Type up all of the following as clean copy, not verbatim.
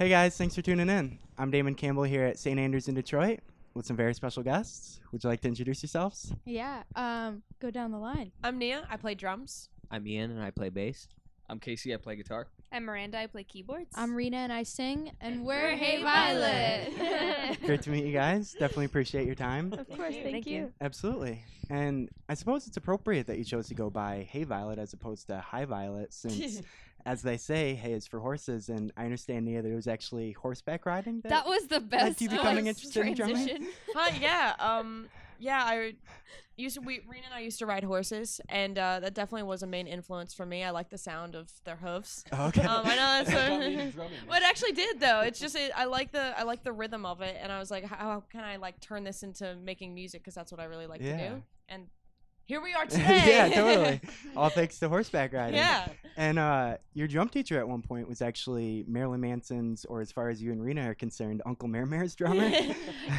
Hey guys, thanks for tuning in. I'm Damon Campbell here at St. Andrews in Detroit with some very special guests. Would you like to introduce yourselves? Yeah, go down the line. I'm Nia. I play drums. I'm Iain, and I play bass. I'm Casey. I play guitar. I'm Miranda. I play keyboards. I'm Rena and I sing, and we're Hey Violet. Great to meet you guys. Definitely appreciate your time. Of course, thank you. Absolutely. And I suppose it's appropriate that you chose to go by Hey Violet as opposed to Hi Violet since, as they say, hay is for horses. And I understand, Nia, there was actually horseback riding. That was the best. You becoming interested in drumming? transition. Rena and I used to ride horses, and that definitely was a main influence for me. I like the sound of their hoofs. Okay. I know that's what it actually did, though. It's just I like the rhythm of it, and I was like, how can I like turn this into making music? Because that's what I really like to do. And here we are today. Yeah, totally. All thanks to horseback riding. Yeah. And your drum teacher at one point was actually Marilyn Manson's, or as far as you and Rena are concerned, Uncle Mer's drummer.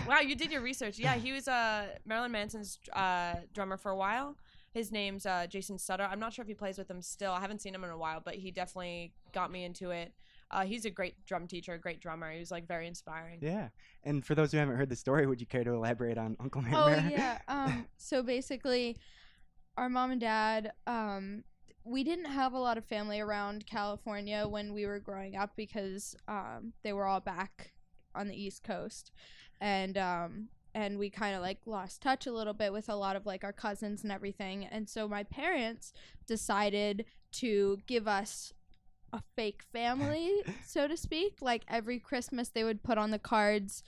Wow, you did your research. Yeah, he was Marilyn Manson's drummer for a while. His name's Jason Sutter. I'm not sure if he plays with him still. I haven't seen him in a while, but he definitely got me into it. He's a great drum teacher, a great drummer. He was like very inspiring. Yeah. And for those who haven't heard the story, would you care to elaborate on Uncle Mer? Oh yeah. So basically, our mom and dad, we didn't have a lot of family around California when we were growing up because they were all back on the East Coast, and we kind of like lost touch a little bit with a lot of like our cousins and everything. And so my parents decided to give us a fake family, so to speak. Like every Christmas they would put on the cards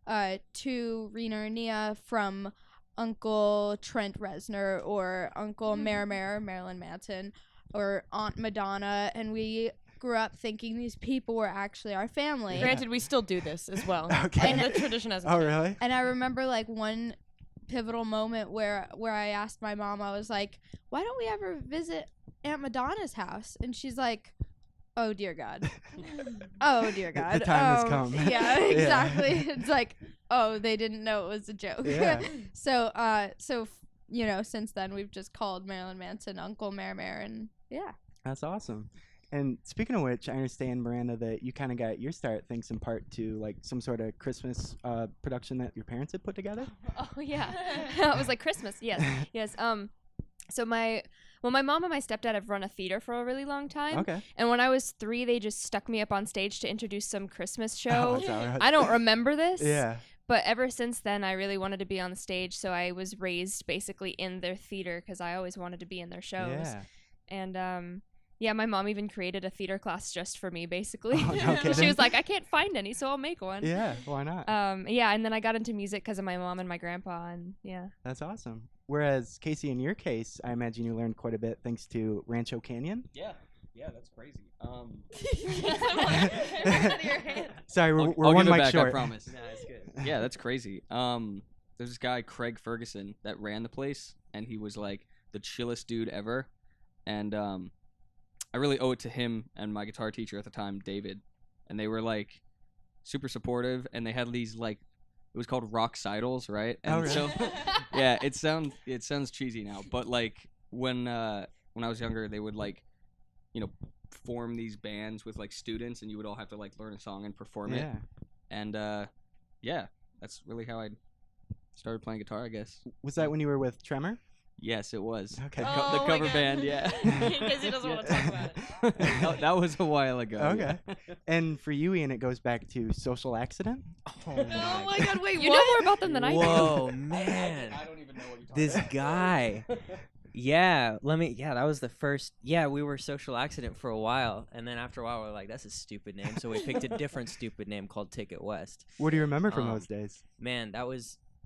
to Rena or Nia from Uncle Trent Reznor or Uncle Marilyn Manson or Aunt Madonna, and we grew up thinking these people were actually our family. Granted, we still do this as well. Okay. And the tradition hasn't Oh, changed. really? And I remember like one pivotal moment where I asked my mom, I was like, why don't we ever visit Aunt Madonna's house? And she's like, oh dear God. Oh dear God. The time has come. Yeah, exactly. It's like, oh, they didn't know it was a joke. Yeah. So since then we've just called Marilyn Manson Uncle Mer, and yeah. That's awesome. And speaking of which, I understand, Miranda, that you kind of got your start thanks in part to like some sort of Christmas production that your parents had put together. Oh yeah, it was like Christmas. Yes. So my mom and my stepdad have run a theater for a really long time. Okay. And when I was 3, they just stuck me up on stage to introduce some Christmas show. Oh, is that right? I don't remember this. Yeah. But ever since then, I really wanted to be on the stage, so I was raised basically in their theater because I always wanted to be in their shows. Yeah. And my mom even created a theater class just for me, basically. Oh, no kidding? She was like, I can't find any, so I'll make one. Yeah, why not? And then I got into music because of my mom and my grandpa, and yeah. That's awesome. Whereas, Casey, in your case, I imagine you learned quite a bit thanks to Rancho Canyon. Yeah, that's crazy. Sorry, we're I'll one give it mic back, short. I promise. Nah, it's good. Yeah, that's crazy. There's this guy, Craig Ferguson, that ran the place, and he was like the chillest dude ever. And I really owe it to him and my guitar teacher at the time, David. And they were like super supportive, and they had these like, it was called rock sidles, right? And really? so yeah, it sounds cheesy now, but like when I was younger, they would like, form these bands with like students, and you would all have to like learn a song and perform it. And that's really how I started playing guitar, I guess. Was that when you were with Tremor? Yes, it was. Okay. Oh, the cover band, yeah. Because he doesn't want to talk about it. that was a while ago. Okay. And for you, Ian, it goes back to Social Accident. Oh my God! Wait, You what? know more about them than I do. Whoa, man. I don't even know what you're talking This about. guy. Yeah, that was the first. Yeah, we were Social Accident for a while, and then after a while, we were like, that's a stupid name, so we picked a different stupid name called Ticket West. What do you remember from those days? Man,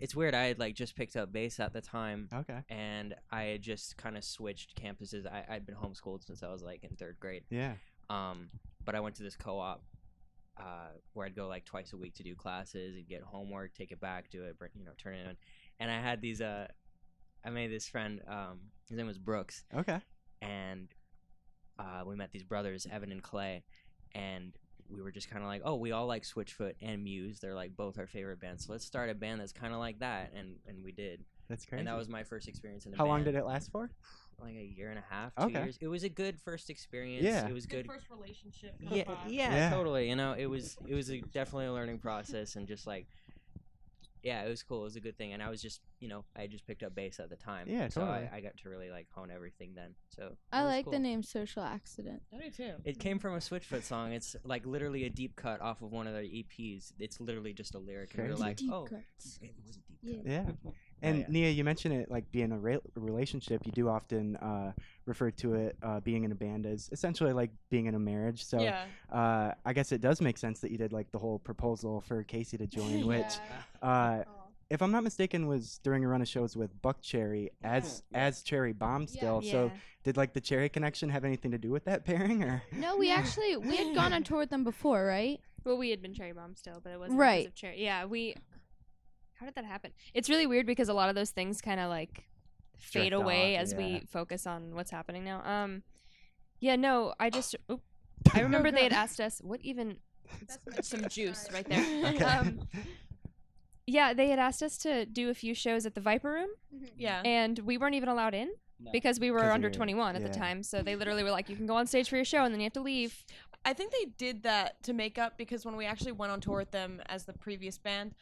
it's weird. I had like just picked up bass at the time. Okay. And I had just kind of switched campuses. I'd been homeschooled since I was like in 3rd grade. Yeah. But I went to this co-op where I'd go like twice a week to do classes and get homework, take it back, do it, turn it in. And I had these I made this friend, his name was Brooks. Okay. And we met these brothers, Evan and Clay, and we were just kind of like, oh, we all like Switchfoot and Muse. They're like both our favorite bands. So let's start a band that's kind of like that, and we did. That's crazy. And that was my first experience in a How band. long did it last for? like a year and a half, 2 Okay. years. It was a good first experience. Yeah. It was good. first relationship. Yeah, Yeah. totally. You know, it was definitely a learning process, and just like, yeah, it was cool. It was a good thing, and I was just, I had just picked up bass at the time. Yeah, so totally. I got to really like hone everything then. So I it was like cool. the name Social Accident. I do too. It came from a Switchfoot song. It's like literally a deep cut off of one of their EPs. It's literally just a lyric, and we were Crazy. like, Deep oh, cuts. it was a deep cut. Yeah. Yeah. And yeah. Nia, you mentioned it like being a relationship. You do often refer to it being in a band as essentially like being in a marriage. So Yeah. I guess it does make sense that you did like the whole proposal for Casey to join, which, if I'm not mistaken, was during a run of shows with Buck Cherry as Cherry Bomb still. Yeah. So did like the Cherry connection have anything to do with that pairing, or? No, we had gone on tour with them before, right? Well, we had been Cherry Bomb still, but it wasn't Right. because of Cherry. Yeah, how did that happen? It's really weird because a lot of those things kind of like fade Drift away off, as yeah. we focus on what's happening now. Yeah, no, I just I remember they had asked us what even some juice right there. Okay. Yeah, they had asked us to do a few shows at the Viper Room, Yeah. and we weren't even allowed in because we were 'Cause under you're- 21 at the yeah. time. So they literally were like, "You can go on stage for your show, and then you have to leave." I think they did that to make up because when we actually went on tour with them as the previous band,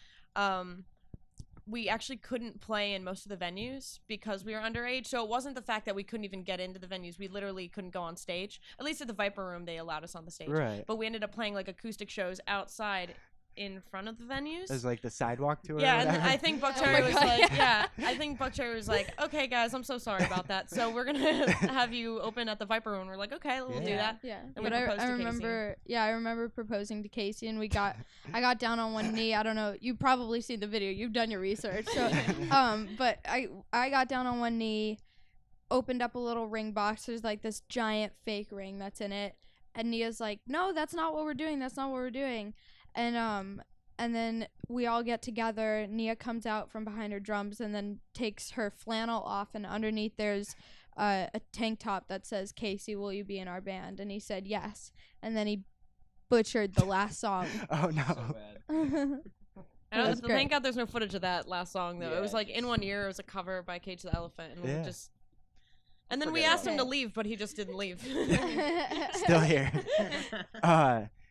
we actually couldn't play in most of the venues because we were underage. So it wasn't the fact that we couldn't even get into the venues. We literally couldn't go on stage. At least at the Viper Room, they allowed us on the stage. Right. But we ended up playing like acoustic shows outside in front of the venues. As like the sidewalk tour. Yeah, or and whatever? I think Buck Oh Cherry my was God, like, I think Buck Cherry was like, okay, guys, I'm so sorry about that. So we're gonna have you open at the Viper Room. We're like, okay, we'll do Yeah. that. Yeah, And we but proposed I to Casey. remember proposing to Casey, and I got down on one knee. I don't know, you probably seen the video. You've done your research, so but I got down on one knee, opened up a little ring box. There's like this giant fake ring that's in it, and Nia's like, no, that's not what we're doing. That's not what we're doing, and then we all get together. Nia comes out from behind her drums and then takes her flannel off, and underneath there's a tank top that says, "Casey, will you be in our band?" And he said yes. And then he butchered the last song. Oh no. So bad. And That's great. thank God there's no footage of that last song though. It was Yeah, like in one ear, it was a cover by Cage the Elephant, and Yeah. we just. And then we Forget asked him to about it. leave, but he just didn't leave. Still here.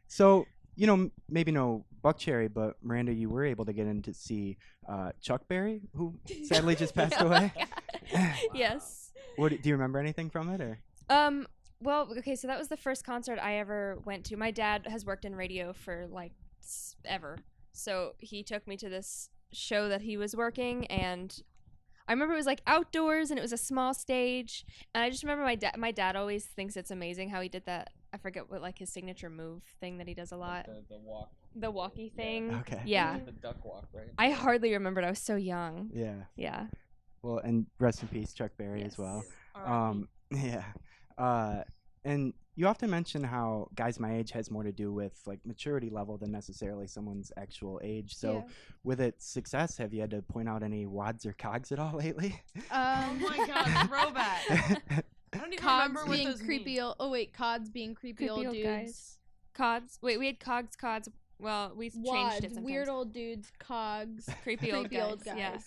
So maybe no Buck Cherry, but Miranda, you were able to get in to see Chuck Berry, who sadly just passed away. Yes. Do you remember anything from it, or? Well, okay, so that was the first concert I ever went to. My dad has worked in radio for like ever. So he took me to this show that he was working, and I remember it was like outdoors and it was a small stage. And I just remember my dad always thinks it's amazing how he did that. I forget what like his signature move thing that he does a lot. The walk. The walkie thing. Okay. Yeah. The duck walk, right? I hardly remembered. I was so young. Yeah. Yeah. Well, and rest in peace, Chuck Berry as well. Yeah. And you often mention how guys my age has more to do with like maturity level than necessarily someone's actual age. So with its success, have you had to point out any wads or cogs at all lately? Oh my God, throwback. I don't even Cods remember what being those creepy mean. Cods being creepy old dudes. guys. Cods. Wait, we had cogs. Well, we changed Wads, it sometimes. weird old dudes, cogs, creepy old guys. Yeah.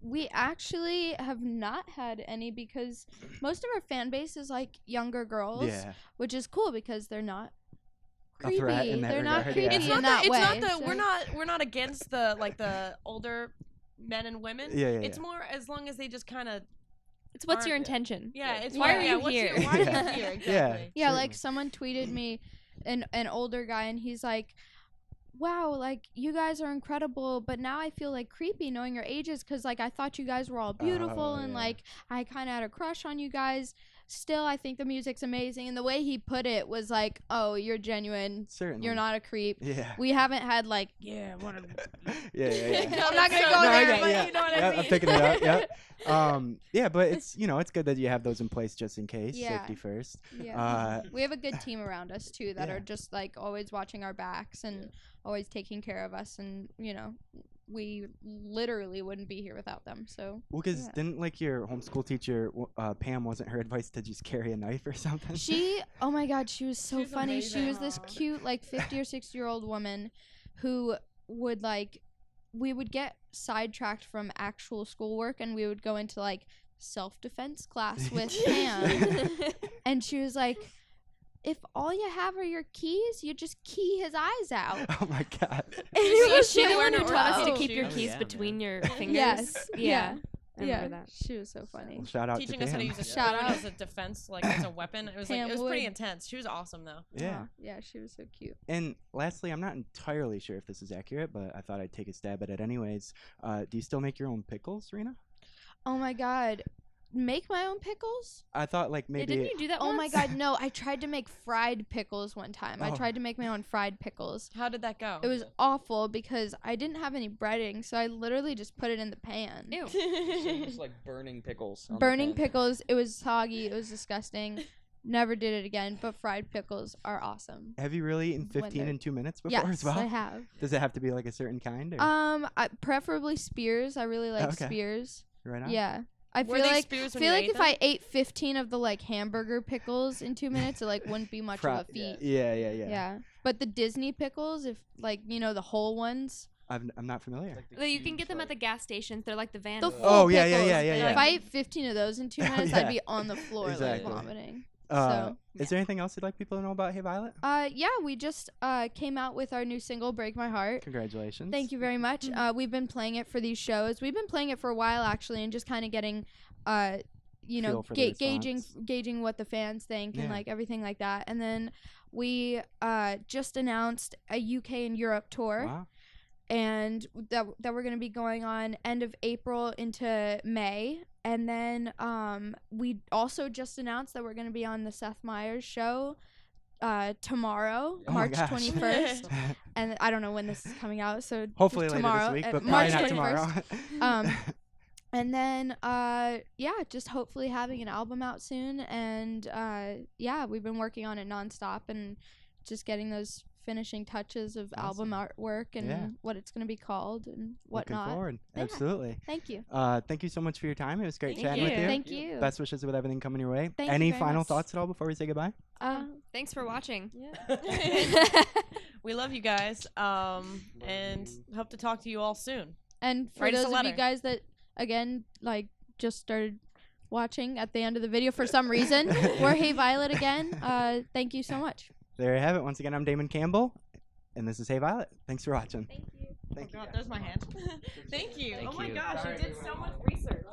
We actually have not had any because most of our fan base is like younger girls, Yeah. which is cool because they're not A threat creepy. in that They're not regard, creepy yeah. It's in not that that. way. It's not that so- we're not against the older men and women. Yeah, yeah, It's yeah. more as long as they just kind of. It's what's your Aren't- intention? Yeah, it's Why are you what's here? Why are you Yeah. here? Exactly. Yeah. Yeah, like Certainly. someone tweeted me, an older guy, and he's like, wow, like you guys are incredible, but now I feel like creepy knowing your ages because like I thought you guys were all beautiful and yeah. like I kind of had a crush on you guys. Still, I think the music's amazing, and the way he put it was like, oh, you're genuine, Certainly. you're not a creep. Yeah. We haven't had like, Yeah, yeah. I'm not gonna go No, I there, get- but yeah. you know what Yeah, I mean. I'm picking it up. Yeah. Yeah, but it's it's good that you have those in place just in case. Yeah. Safety first. Yeah. We have a good team around us too that Yeah. are just like always watching our backs and always taking care of us, and we literally wouldn't be here without them. So Well, because Yeah. didn't like your homeschool teacher, Pam, wasn't her advice to just carry a knife or something? oh my God, she was so She's funny. She amazing. was this cute like 50 or 60-year-old woman who would like, we would get sidetracked from actual schoolwork and we would go into like self-defense class with Pam, and she was like, if all you have are your keys, you just key his eyes out. Oh my god. Is she the one who wearing taught us to her keep your shoes. keys Yeah, between man. your fingers? Yes. Yeah. I Yeah, remember that. she was so funny. Well, shout out Teaching to us how to Pam. use a Shout spoon out. as a defense, like as a weapon. It was Pam pretty Wood. intense. She was awesome though. Yeah. Yeah, she was so cute. And lastly, I'm not entirely sure if this is accurate, but I thought I'd take a stab at it anyways. Do you still make your own pickles, Rena? Oh my god. Make my own pickles? I thought like Yeah, maybe. didn't you do that Oh my once? god, no. I tried to make fried pickles one time. I Oh. tried to make my own fried pickles. How did that go? It was awful because I didn't have any breading, so I literally just put it in the pan. Ew. Just like burning pickles. on the Burning pan. pickles, it was soggy, it was disgusting. Never did it again, but fried pickles are awesome. Have you really eaten When 15 they're- in 2 minutes before Yes, as well? I have. Does it have to be like a certain kind? Or? Preferably Spears. I really like Okay. Spears. Right on. Yeah. I Were feel they like Spears when feel you like ate if them? I ate 15 of the like hamburger pickles in 2 minutes, it like wouldn't be much of a Pro- feat. Yeah. Yeah. But the Disney pickles, if like the whole ones, I'm not familiar. Like the Well, you can huge, get them at the like- gas stations. They're like the van. the food. full Oh, pickles. yeah, If I ate 15 of those in 2 Oh, minutes, yeah. I'd be on the floor Exactly. like vomiting. Is there anything else you'd like people to know about Hey Violet? Yeah, we just came out with our new single "Break My Heart." Congratulations. Thank you very much. We've been playing it for these shows. We've been playing it for a while actually, and just kind of getting, Feel for the gauging what the fans think and Yeah. like everything like that. And then we just announced a UK and Europe tour, Wow. and that we're gonna be going on end of April into May. And then we also just announced that we're gonna be on the Seth Meyers show tomorrow, Oh my March gosh. 21st. And I don't know when this is coming out, so Hopefully just later tomorrow, this week, at but March probably not 21st. tomorrow. And then just hopefully having an album out soon. And we've been working on it nonstop and just getting those finishing touches of album artwork and Yeah. what it's gonna be called and Looking whatnot. forward. Yeah. Absolutely. Thank you. Thank you so much for your time. It was great Thank chatting with you. you. Thank you. Best wishes with everything coming your way. Thank you Any very final much. thoughts at all before we say goodbye? Thanks for watching. We love you guys, and hope to talk to you all soon. And for Write us a those of you letter. guys that again like just started watching at the end of the video for some reason, we're Hey Violet again. Thank you so much. There you have it. Once again, I'm Damon Campbell, and this is Hey Violet. Thanks for watching. Thank you. Thank you. God, there's my hand. Thank you. Thank oh my you. gosh, you did so much research.